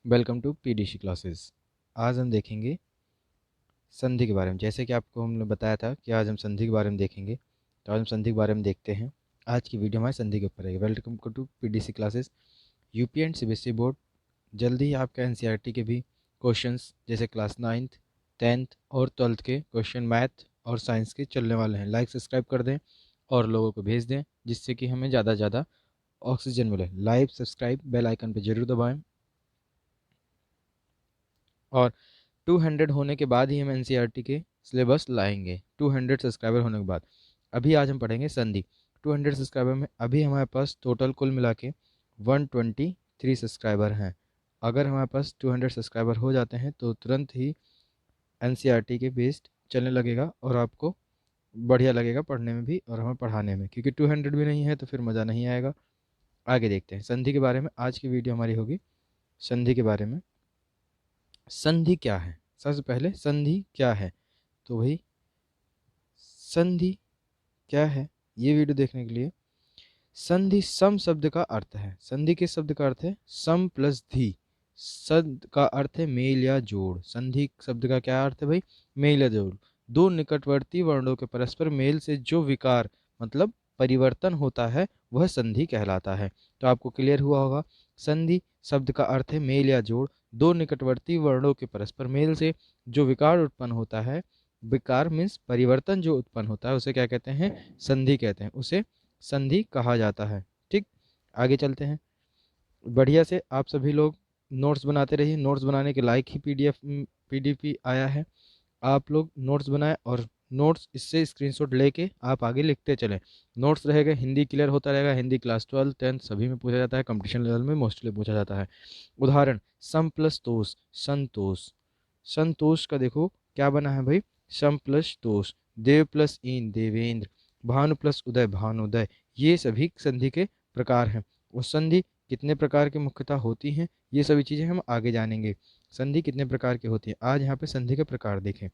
Welcome to PDC classes. आज हम देखेंगे संधि के बारे में। जैसे कि आपको हमने बताया था कि आज हम संधि के बारे में देखेंगे, तो आज हम संधि के बारे में देखते हैं। आज की वीडियो हमारी संधि के ऊपर है। Welcome to PDC classes. UP and CBSE board जल्दी ही आपका एनसीईआरटी के भी क्वेश्चंस जैसे क्लास 9th 10th और 12th के क्वेश्चन मैथ और साइंस के चलने वाले हैं। लाइक सब्सक्राइब कर दें और लोगों को भेज दें, जिससे कि हमें ज़्यादा से ज़्यादा ऑक्सीजन मिले। लाइक सब्सक्राइब बेल आइकन पर जरूर दबाएँ और 200 होने के बाद ही हम एनसीईआरटी के सिलेबस लाएंगे। 200 सब्सक्राइबर होने के बाद। अभी आज हम पढ़ेंगे संधि। 200 सब्सक्राइबर में अभी हमारे पास टोटल कुल मिला के 123 सब्सक्राइबर हैं। अगर हमारे पास 200 सब्सक्राइबर हो जाते हैं तो तुरंत ही एनसीईआरटी के बेस्ड चलने लगेगा और आपको बढ़िया लगेगा पढ़ने में भी और हमें पढ़ाने में, क्योंकि 200 भी नहीं है तो फिर मज़ा नहीं आएगा। आगे देखते हैं संधि के बारे में। आज की वीडियो हमारी होगी संधि के बारे में। संधि क्या है? सबसे पहले संधि क्या है, तो भाई संधि क्या है, ये वीडियो देखने के लिए संधि सम शब्द का अर्थ है। संधि के शब्द का अर्थ है सम प्लस धी। शब्द का अर्थ है मेल या जोड़। संधि शब्द का क्या अर्थ है भाई? मेल या जोड़। दो निकटवर्ती वर्णों के परस्पर मेल से जो विकार मतलब परिवर्तन होता है वह संधि कहलाता है। तो आपको क्लियर हुआ होगा। संधि शब्द का अर्थ है मेल या जोड़। दो निकटवर्ती वर्णों के परस्पर मेल से जो विकार उत्पन्न होता है, विकार मीन्स परिवर्तन जो उत्पन्न होता है, उसे क्या कहते हैं? संधि कहते हैं। उसे संधि कहा जाता है। ठीक, आगे चलते हैं। बढ़िया से आप सभी लोग नोट्स बनाते रहिए। नोट्स बनाने के लायक ही पीडीएफ आया है। आप लोग नोट्स बनाएं और नोट्स इससे स्क्रीनशॉट लेके आप आगे लिखते चलें। नोट्स रहेगा, हिंदी क्लियर होता रहेगा। हिंदी क्लास 12 10 सभी में पूछा जाता है, कंपटीशन लेवल में मोस्टली पूछा जाता है। उदाहरण सम प्लस तोष संतोष। संतोष का देखो क्या बना है भाई? सम प्लस तोष। देव प्लस इन देवेंद्र। भानु प्लस उदय भानुदय। ये सभी संधि के प्रकार हैं। और संधि कितने प्रकार की मुख्यतः होती हैं, ये सभी चीज़ें हम आगे जानेंगे। संधि कितने प्रकार की होती है, आज यहाँ पे संधि के प्रकार देखें।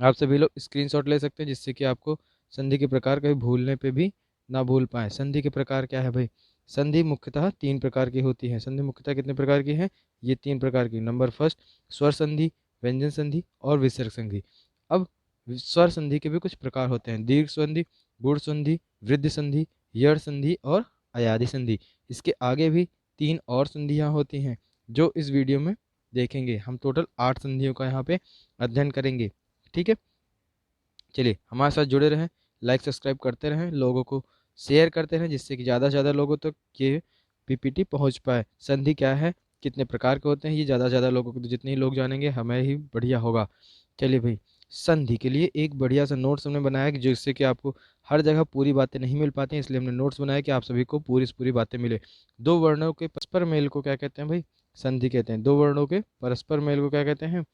आप सभी लोग स्क्रीनशॉट ले सकते हैं, जिससे कि आपको संधि के प्रकार कभी भूलने पे भी ना भूल पाए। संधि के प्रकार क्या है भाई? संधि मुख्यतः 3 प्रकार की होती है। संधि मुख्यतः कितने प्रकार की है? ये 3 प्रकार की। नंबर फर्स्ट स्वर संधि, व्यंजन संधि और विसर्ग संधि। अब स्वर संधि के भी कुछ प्रकार होते हैं। दीर्घ संधि, गुण संधि, वृद्धि संधि, यड़ संधि और अयादि संधि। इसके आगे भी 3 और संधियाँ होती हैं जो इस वीडियो में देखेंगे। हम टोटल 8 संधियों का यहाँ पे अध्ययन करेंगे। ठीक है, चलिए हमारे साथ जुड़े रहें, लाइक सब्सक्राइब करते रहें, लोगों को शेयर करते रहें, जिससे कि ज़्यादा से ज़्यादा लोगों तक ये पीपीटी पहुंच पाए। संधि क्या है, कितने प्रकार के होते हैं, ये ज़्यादा से ज़्यादा लोगों को, तो जितने ही लोग जानेंगे हमें ही बढ़िया होगा। चलिए भाई, संधि के लिए एक बढ़िया सा नोट्स हमने बनाया कि जिससे कि आपको हर जगह पूरी बातें नहीं मिल पाती हैं, इसलिए हमने नोट्स बनाया कि आप सभी को पूरी से पूरी बातें मिले। दो वर्णों के परस्पर मेल को क्या कहते हैं भाई? संधि कहते हैं। दो वर्णों के परस्पर मेल को क्या कहते हैं?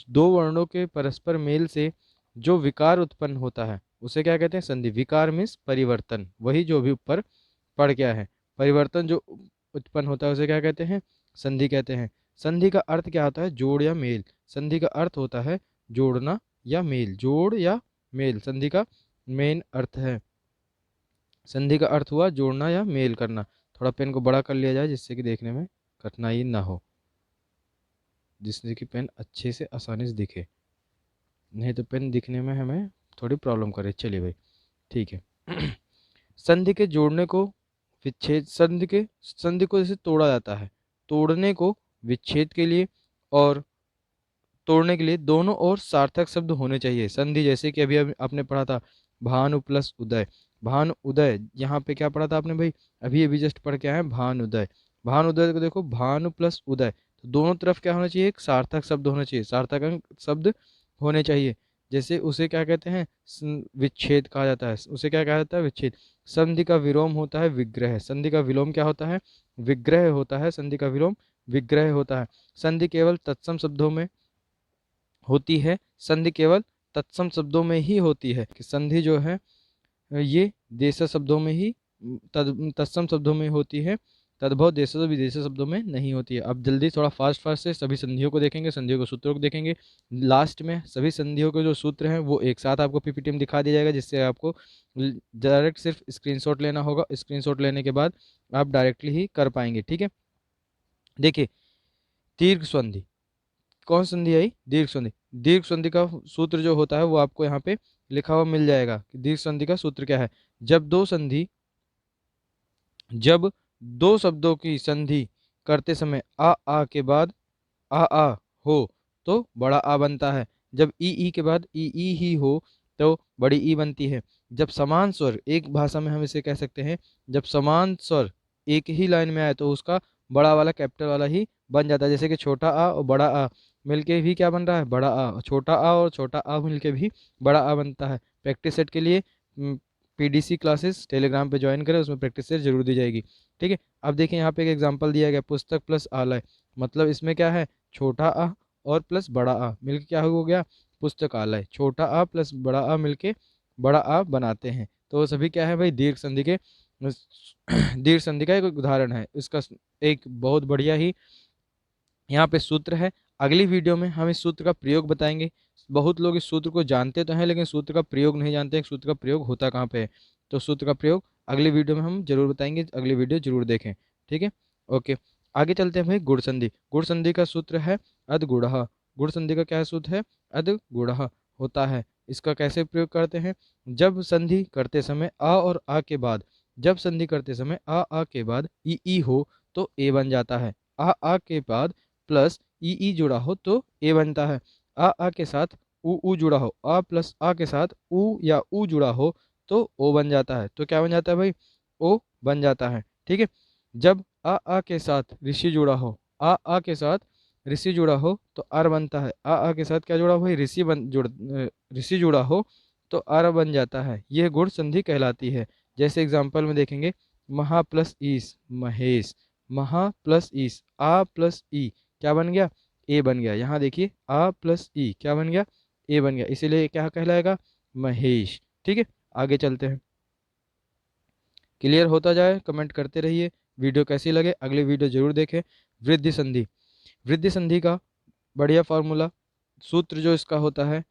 दो वर्णों के परस्पर मेल से जो विकार उत्पन्न होता है उसे क्या कहते हैं? संधि। विकार मीन्स परिवर्तन, वही जो भी ऊपर पढ़ गया है। परिवर्तन जो उत्पन्न होता है उसे क्या कहते हैं? संधि कहते हैं। संधि का अर्थ क्या होता है? जोड़ या मेल। संधि का अर्थ होता है जोड़ना या मेल। जोड़ या मेल संधि का मेन अर्थ है। संधि का अर्थ हुआ जोड़ना या मेल करना। थोड़ा पेन को बड़ा कर लिया जाए जिससे कि देखने में कठिनाई ना हो, जिससे कि पेन अच्छे से आसानी से दिखे, नहीं तो पेन दिखने में हमें थोड़ी प्रॉब्लम करे। चलिए भाई, ठीक है। संधि के जोड़ने को विच्छेद, संधि को जैसे तोड़ा जाता है, तोड़ने को विच्छेद के लिए और तोड़ने के लिए दोनों ओर सार्थक शब्द होने चाहिए। संधि जैसे कि अभी आपने पढ़ा था भानु प्लस उदय। भानु उदय, यहाँ पे क्या पढ़ा था आपने भाई? अभी अभी जस्ट पढ़ के आए हैं भानु उदय। भानु उदय को देखो, भानु प्लस उदय, तो दोनों तरफ क्या होना चाहिए? एक सार्थक शब्द होना चाहिए, सार्थक अंक शब्द होने चाहिए। जैसे उसे क्या कहते हैं? विच्छेद कहा जाता है। उसे क्या कहा जाता है? विच्छेद। संधि का विलोम होता है विग्रह। संधि का विलोम क्या होता है? विग्रह होता है। संधि का विलोम विग्रह होता है। संधि केवल तत्सम शब्दों में होती है। संधि केवल तत्सम शब्दों में ही होती है। कि संधि जो है ये देश शब्दों में ही तत्सम शब्दों में होती है, तद्भव देश विदेश शब्दों में नहीं होती है। अब जल्दी थोड़ा फास्ट फास्ट से सभी संधियों को देखेंगे, संधियों के सूत्रों को देखेंगे। लास्ट में सभी संधियों के जो सूत्र हैं वो एक साथ आपको पीपीटी में दिखा दिया जाएगा, जिससे आपको डायरेक्ट सिर्फ स्क्रीनशॉट लेना होगा। स्क्रीनशॉट लेने के बाद आप डायरेक्टली ही कर पाएंगे। ठीक है, देखिए दीर्घ संधि। कौन संधि आई? दीर्घ संधि। दीर्घ संधि का सूत्र जो होता है वो आपको यहाँ पे लिखा हुआ मिल जाएगा कि दीर्घ संधि का सूत्र क्या है। जब दो शब्दों की संधि करते समय आ के बाद आ हो तो बड़ा आ बनता है। जब ई के बाद ई ही हो तो बड़ी ई बनती है। जब समान स्वर, एक भाषा में हम इसे कह सकते हैं, जब समान स्वर एक ही लाइन में आए तो उसका बड़ा वाला कैपिटल वाला ही बन जाता है। जैसे कि छोटा आ और बड़ा आ मिलके भी क्या बन रहा है? बड़ा आ। छोटा आ और छोटा आ मिलके भी बड़ा आ बनता है। प्रैक्टिस सेट के लिए पीडीसी क्लासेस टेलीग्राम पे ज्वाइन करें, उसमें प्रैक्टिस सेट जरूर दी जाएगी। ठीक है, अब देखिए यहाँ पे एक एग्जांपल दिया गया, पुस्तक प्लस आलय। मतलब इसमें क्या है? छोटा आ और प्लस बड़ा आ मिलके क्या हो गया? पुस्तकालय। छोटा आ प्लस बड़ा आ मिलके बड़ा आ बनाते हैं। तो वो सभी क्या है भाई? दीर्घ संधि के दीर्घ संधि का एक उदाहरण है। इसका एक बहुत बढ़िया ही यहाँ पे सूत्र है। अगली वीडियो में हम इस सूत्र का प्रयोग बताएंगे। बहुत लोग इस सूत्र को जानते तो हैं लेकिन सूत्र का प्रयोग नहीं जानते हैं, सूत्र का प्रयोग होता कहाँ पे है। तो सूत्र का प्रयोग अगली वीडियो में हम जरूर बताएंगे, अगली वीडियो जरूर देखें। ठीक है, ओके। आगे चलते हैं भाई। गुण संधि। गुण संधि का सूत्र है अदगुणः। गुण संधि का क्या सूत्र है? अदगुणः होता है। इसका कैसे प्रयोग करते हैं? जब संधि करते समय आ और आ के बाद, जब संधि करते समय आ के बाद ई हो तो ए बन जाता है। आ के बाद प्लस ई जुड़ा हो तो ए बनता है। आ के साथ ऊ जुड़ा हो, आ प्लस आ के साथ ऊ या ऊ जुड़ा हो तो ओ बन जाता है। तो क्या बन जाता है भाई? ओ बन जाता है। ठीक है, जब आ के साथ ऋषि जुड़ा हो, आ के साथ ऋषि जुड़ा हो तो आर बनता है। आ के साथ क्या जुड़ा हो भाई? ऋषि जुड़ा हो तो आर बन जाता है। यह गुण संधि कहलाती है। जैसे एग्जाम्पल में देखेंगे, महा प्लस ईस महेश। महा प्लस ईस, आ प्लस ई क्या बन गया? ए बन गया। यहाँ देखिए आ प्लस ई क्या बन गया? ए बन गया। इसीलिए क्या कहलाएगा? महेश। ठीक है, आगे चलते हैं। क्लियर होता जाए कमेंट करते रहिए। वीडियो कैसी लगे अगली वीडियो जरूर देखें। वृद्धि संधि। वृद्धि संधि का बढ़िया फॉर्मूला, सूत्र जो इसका होता है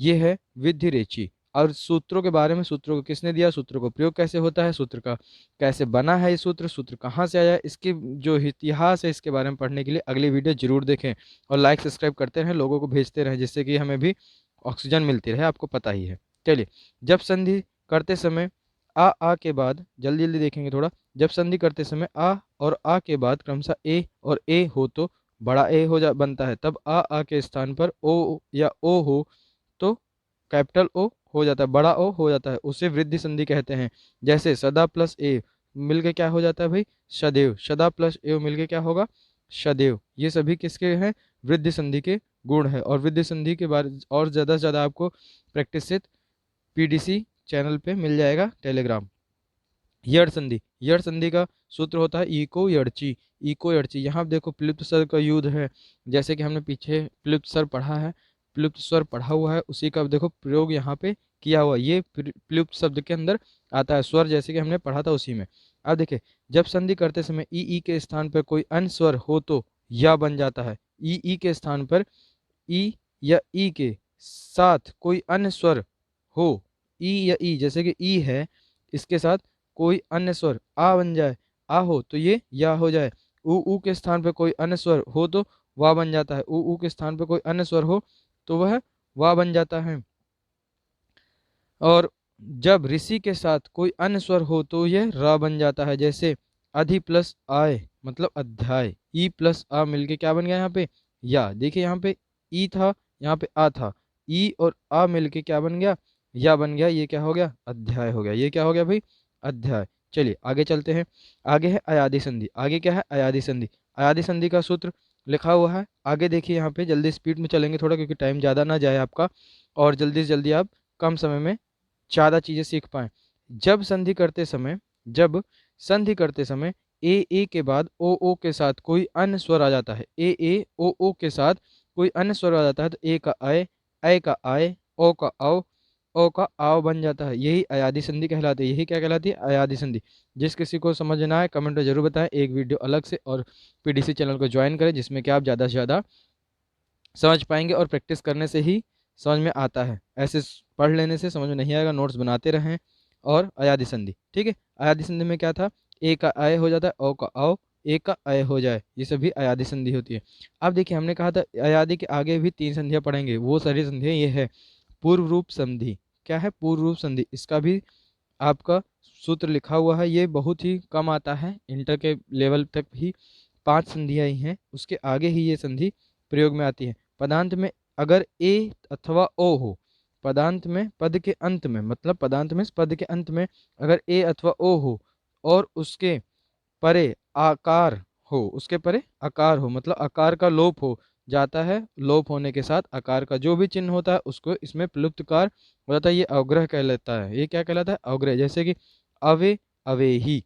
ये है विधि रेची। और सूत्रों के बारे में, सूत्रों को किसने दिया, सूत्रों को प्रयोग कैसे होता है, सूत्र का कैसे बना है ये सूत्र कहाँ से आया, इसकी जो इतिहास है इसके बारे में पढ़ने के लिए अगली वीडियो जरूर देखें। और लाइक सब्सक्राइब करते रहें, लोगों को भेजते रहें, जिससे कि हमें भी ऑक्सीजन मिलती रहे, आपको पता ही है। चलिए, जब संधि करते समय आ के बाद, जल्दी जल्दी देखेंगे थोड़ा। जब संधि करते समय आ और आ के बाद क्रमशः ए और ए हो तो बड़ा ए बनता है। तब आ के स्थान पर ओ या ओ हो तो कैपिटल ओ हो जाता है, बड़ा ओ हो जाता है, उसे वृद्धि संधि कहते हैं। जैसे सदा प्लस ए मिलके क्या हो जाता है भाई? सदैव। सदा प्लस ए मिलके क्या होगा? सदैव। ये सभी किसके हैं? वृद्धि संधि के गुण है। और वृद्धि संधि के बारे और ज्यादा से ज्यादा आपको प्रैक्टिस से पीडीसी चैनल पे मिल जाएगा टेलीग्राम। यड़ संधि। यड़ संधि का सूत्र होता है इको यड़ची। इको यड़ची। यहाँ देखो प्लुप्त स्वर का युद्ध है, जैसे कि हमने पीछे प्लुप्त स्वर पढ़ा है, प्लुप्त स्वर पढ़ा हुआ है, उसी का देखो प्रयोग यहाँ पे किया हुआ। ये प्लुप्त शब्द के अंदर आता है स्वर, जैसे कि हमने पढ़ा था उसी में। अब देखिए, जब संधि करते समय ई के स्थान पर कोई अन्य स्वर हो तो या बन जाता है। ई के स्थान पर ई या ई के साथ कोई अन्य स्वर हो, ई या ई जैसे कि ई है, इसके साथ कोई अन्य स्वर आ बन जाए, आ हो तो ये या हो जाए। ऊ के स्थान पे कोई अन्य स्वर हो तो वाह बन जाता है। ऊ के स्थान पे कोई अन्य स्वर हो तो वह वाह बन जाता है। और जब ऋषि के साथ कोई अन्य स्वर हो तो यह रा बन जाता है। जैसे अधि प्लस आय मतलब अध्याय, ई प्लस आ मिलके क्या बन गया यहाँ पे? या। देखिए यहाँ पे ई था, यहाँ पे आ था, ई और आ मिलके क्या बन गया? या बन गया। ये क्या हो गया? अध्याय हो गया। ये क्या हो गया भाई? अध्याय। चलिए आगे चलते हैं। आगे है अयादि संधि। आगे क्या है? अयादि संधि। अयादि संधि का सूत्र लिखा हुआ है आगे देखिए। यहाँ पे जल्दी स्पीड में चलेंगे थोड़ा, क्योंकि टाइम ज़्यादा ना जाए आपका, और जल्दी से जल्दी आप कम समय में ज़्यादा चीज़ें सीख पाएं। जब संधि करते समय ए के बाद ओ के साथ कोई अन्य स्वर आ जाता है, ए ओ के साथ कोई अन्य स्वर आ जाता है तो ए का आय का आय, ओ का ओ का आओ बन जाता है। यही अयादि संधि कहलाती है। यही क्या कहलाती है? अयादि संधि। जिस किसी को समझना है कमेंट में जरूर बताएं, एक वीडियो अलग से, और पीडीसी चैनल को ज्वाइन करें, जिसमें कि आप ज़्यादा से ज़्यादा समझ पाएंगे। और प्रैक्टिस करने से ही समझ में आता है, ऐसे पढ़ लेने से समझ में नहीं आएगा। नोट्स बनाते रहें। और अयादि संधि, ठीक है। अयादि संधि में क्या था? ए का आय हो जाता है, ओ का आओ, ए का अय हो जाए, ये सभी अयादी संधि होती है। अब देखिए हमने कहा था अयादी के आगे भी 3 संधियां पढ़ेंगे, वो सारी संधियां ये है पूर्व रूप संधि। क्या है पूर्व रूप संधि? इसका भी आपका सूत्र लिखा हुआ है, ये बहुत ही कम आता है, इंटर के लेवल तक ही 5 संधियां ही हैं, उसके आगे ही ये संधि प्रयोग में आती है। पदांत में अगर ए अथवा ओ हो, पदांत में पद के अंत में, मतलब पदांत में पद के अंत में अगर ए अथवा ओ हो और उसके परे आकार हो, उसके परे आकार हो, मतलब आकार का लोप हो जाता है, लोप होने के साथ आकार का जो भी चिन्ह होता है उसको इसमें प्लुप्तकार हो जाता है, ये अवग्रह कहलाता है। ये क्या कहलाता है? अवग्रह। जैसे कि अवे अवेही,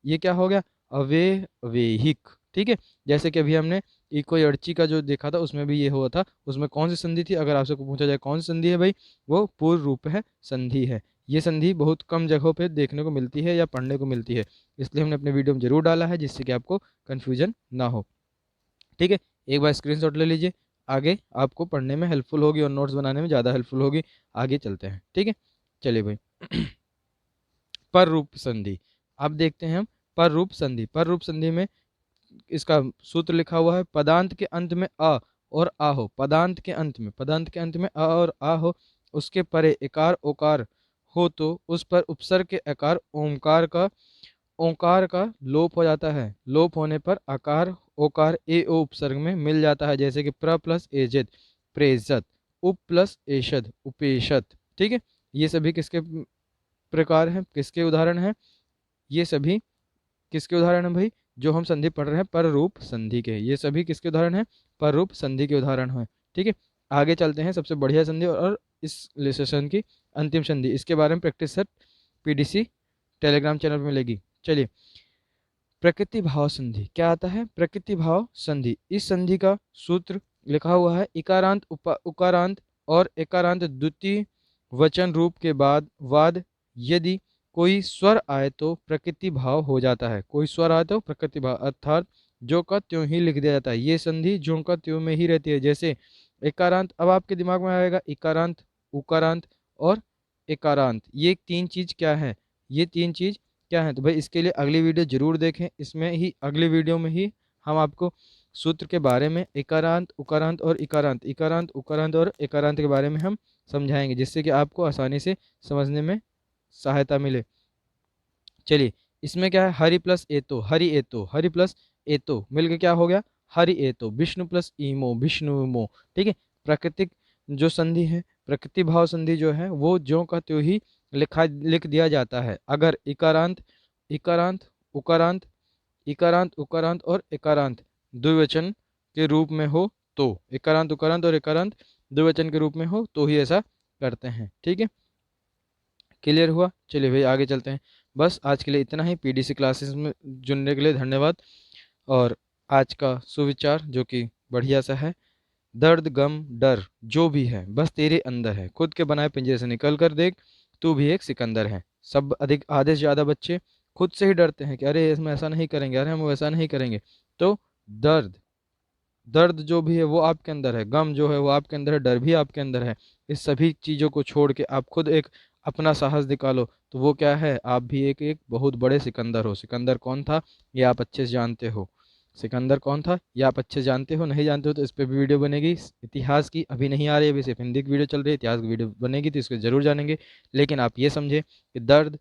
ये क्या हो गया? अवे अवेहिक। ठीक है, जैसे कि अभी हमने इको यर्ची का जो देखा था उसमें भी ये हुआ था, उसमें कौन सी संधि थी? अगर आपसे पूछा जाए कौन सी संधि है भाई, वो पूर्व रूप है संधि है। ये संधि बहुत कम जगहों पे देखने को मिलती है या पढ़ने को मिलती है, इसलिए हमने अपने वीडियो में जरूर डाला है जिससे कि आपको कन्फ्यूजन ना हो। ठीक है, एक बार स्क्रीनशॉट ले लीजिए, आगे आपको पढ़ने में हेल्पफुल होगी और नोट्स बनाने में ज़्यादा हेल्पफुल होगी। आगे चलते हैं। ठीक है, चलिए भाई। पर रूप संधि, अब देखते हैं हम पर रूप संधि। पर रूप संधि में इसका सूत्र लिखा हुआ है, पदांत के अंत में अ और आ हो, पदांत के अंत में, पदांत के अंत में अ और आ हो, उसके परे एकार ओकार हो तो उस पर उपसर्ग के आकार ओंकार का लोप हो जाता है। लोप होने पर आकार ओकार ए ओ उपसर्ग में मिल जाता है, जैसे कि प्र प्लस एजद प्रेजत, उप प्लस एषद उपेशत। ठीक है, ये सभी किसके प्रकार हैं, किसके उदाहरण हैं? ये सभी किसके उदाहरण हैं भाई? जो हम संधि पढ़ रहे हैं पर रूप संधि के, ये सभी किसके उदाहरण हैं? पर रूप संधि के उदाहरण हैं। ठीक है, आगे चलते हैं। सबसे बढ़िया संधि और इस सेशन की अंतिम संधि, इसके बारे में practice set PDC Telegram channel पर मिलेगी। चलिए, प्रकृति भाव संधि क्या आता है? प्रकृति भाव संधि, इस संधि का सूत्र लिखा हुआ है, इकारांत उकारांत और एकारांत द्वितीय वचन रूप के बाद वाद यदि कोई स्वर आए तो प्रकृति भाव हो जाता है। कोई स्वर आए तो प्रकृति भाव, अर्थात जो का त्यों ही लिख दिया जाता है। ये संधि जो का त्यों में ही रहती है। जैसे एकारांत, अब आपके दिमाग में आएगा इकारांत, उकारांत और एकारांत, ये तीन चीज क्या है? ये तीन चीज क्या है? तो भाई इसके लिए अगली वीडियो जरूर देखें, इसमें ही अगली वीडियो में ही हम आपको सूत्र के बारे में एकारांत उकारांत और इकारांत, इकारांत उकारांत और एकारांत के बारे में हम समझाएंगे, जिससे कि आपको आसानी से समझने में सहायता मिले। चलिए, इसमें क्या है? हरि प्लस एतो, हरि एतो, हरि प्लस एतो मिलकर क्या हो गया? हरि एतो। विष्णु प्लस ईमो, विष्णु इमो। ठीक है, प्राकृतिक जो संधि है, प्रकृति भाव संधि जो है वो ज्यों का त्यों ही लिख दिया जाता है। अगर इकारांत इकारांत उकारांत, इकारांत उकारांत और एकारांत द्विवचन के रूप में हो तो, इकारांत उकारांत और एकारांत द्विवचन के रूप में हो तो ही ऐसा करते हैं। ठीक है, क्लियर हुआ? चलिए भाई आगे चलते हैं। बस आज के लिए इतना ही। पीडीसी क्लासेस में जुड़ने के लिए धन्यवाद। और आज का सुविचार जो कि बढ़िया सा है, दर्द गम डर जो भी है बस तेरे अंदर है, खुद के बनाए पिंजरे से निकल कर देख, तू भी एक सिकंदर है। सब अधिक आधे से ज़्यादा बच्चे खुद से ही डरते हैं कि अरे हम ऐसा नहीं करेंगे, अरे हम वैसा नहीं करेंगे। तो दर्द दर्द जो भी है वो आपके अंदर है, गम जो है वो आपके अंदर है, डर भी आपके अंदर है। इस सभी चीज़ों को छोड़ के आप खुद एक अपना साहस निकालो, तो वो क्या है? आप भी एक एक बहुत बड़े सिकंदर हो। सिकंदर कौन था ये आप अच्छे से जानते हो। सिकंदर कौन था ये आप अच्छे से जानते हो? नहीं जानते हो तो इस पर भी वीडियो बनेगी इतिहास की, अभी नहीं आ रही है, अभी सिर्फ हिंदी की वीडियो चल रही है, इतिहास की वीडियो बनेगी तो इसको जरूर जानेंगे। लेकिन आप ये समझे कि दर्द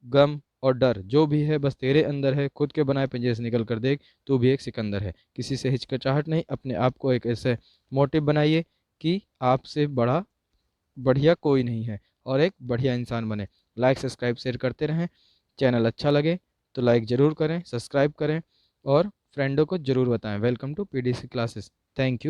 गम और डर जो भी है बस तेरे अंदर है, खुद के बनाए पिंजरे से निकल कर देख, तू भी एक सिकंदर है। किसी से हिचकिचाहट नहीं, अपने आप को एक ऐसे मोटिव बनाइए कि आपसे बड़ा बढ़िया कोई नहीं है और एक बढ़िया इंसान बने। लाइक सब्सक्राइब शेयर करते रहें। चैनल अच्छा लगे तो लाइक ज़रूर करें, सब्सक्राइब करें और फ्रेंडों को ज़रूर बताएं। Welcome to PDC classes. Thank you.